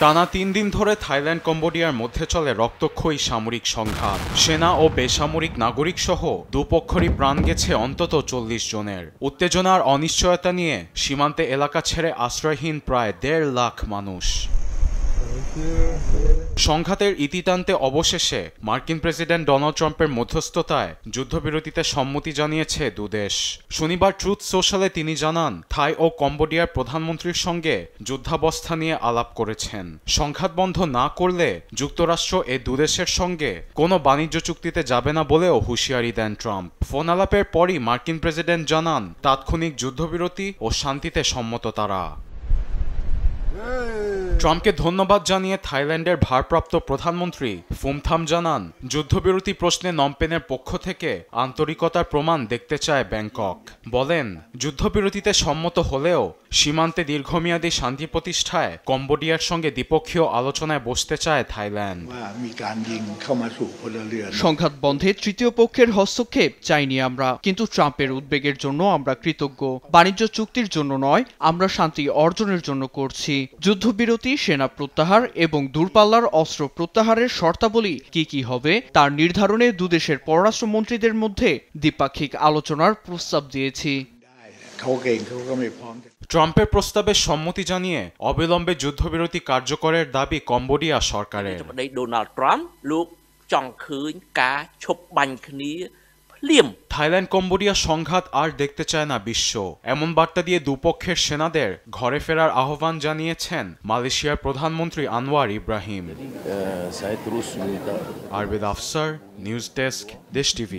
টানা ৩ দিন ধরে থাইল্যান্ড কম্বোডিয়ার মধ্যে চলে রক্তক্ষয়ী সামরিক সংঘাত। সেনা ও বেসামরিক নাগরিক সহ দুপক্ষেরই প্রাণ গেছে অন্তত ৪০ জনের। উত্তেজনা আর অনিশ্চয়তা নিয়ে সীমান্তে এলাকা ছেড়ে আশ্রয়হীন প্রায় ১.৫ লাখ মানুষ। সংঘাতের ইতি টানতে অবশেষে মার্কিন প্রেসিডেন্ট ডোনাল্ড ট্রাম্পের মধ্যস্থতায় যুদ্ধবিরতিতে সম্মতি জানিয়েছে দুদেশ। শনিবার ট্রুথ সোশ্যালে তিনি জানান, থাই ও কম্বোডিয়ার প্রধানমন্ত্রীর সঙ্গে যুদ্ধাবস্থা নিয়ে আলাপ করেছেন। সংঘাত বন্ধ না করলে যুক্তরাষ্ট্র এ দুদেশের সঙ্গে কোনো বাণিজ্য চুক্তিতে যাবে না বলেও হুঁশিয়ারি দেন ট্রাম্প। ফোন আলাপের পরই মার্কিন প্রেসিডেন্ট জানান, তাৎক্ষণিক যুদ্ধবিরতি ও শান্তিতে সম্মত তারা। ট্রাম্পকে ধন্যবাদ জানিয়ে থাইল্যান্ডের ভারপ্রাপ্ত প্রধানমন্ত্রী ফুমথাম জানান, যুদ্ধবিরতি প্রশ্নে নমপেনের পক্ষ থেকে আন্তরিকতার প্রমাণ দেখতে চায় ব্যাংকক। বলেন, যুদ্ধবিরতিতে সম্মত হলেও সীমান্তে দীর্ঘমেয়াদী শান্তি প্রতিষ্ঠায় কম্বোডিয়ার সঙ্গে দ্বিপক্ষীয় আলোচনায় বসতে চায় থাইল্যান্ড। সংঘাত বন্ধে তৃতীয় পক্ষের হস্তক্ষেপ চাইনি আমরা, কিন্তু ট্রাম্পের উদ্বেগের জন্য আমরা কৃতজ্ঞ। বাণিজ্য চুক্তির জন্য নয়, আমরা শান্তি অর্জনের জন্য করছি। যুদ্ধবিরতি, সেনা প্রত্যাহার এবং দূরপাল্লার অস্ত্র প্রত্যাহারের শর্তাবলী কি হবে তার নির্ধারণে দুদেশের পররাষ্ট্রমন্ত্রীদের মধ্যে দ্বিপাক্ষিক আলোচনার প্রস্তাব দিয়েছি। ট্রাম্পের প্রস্তাবে সম্মতি জানিয়ে অবিলম্বে যুদ্ধবিরতি কার্যকরের দাবি কম্বোডিয়া সরকারের। থাইল্যান্ড কম্বোডিয়া সংঘাত আর দেখতে চায় না বিশ্ব, এমন বার্তা দিয়ে দুপক্ষের সেনাদের ঘরে ফেরার আহ্বান জানিয়েছেন মালয়েশিয়ার প্রধানমন্ত্রী আনোয়ার ইব্রাহিম। আরবিদ আফসার, নিউজ ডেস্ক, দেশ টিভি।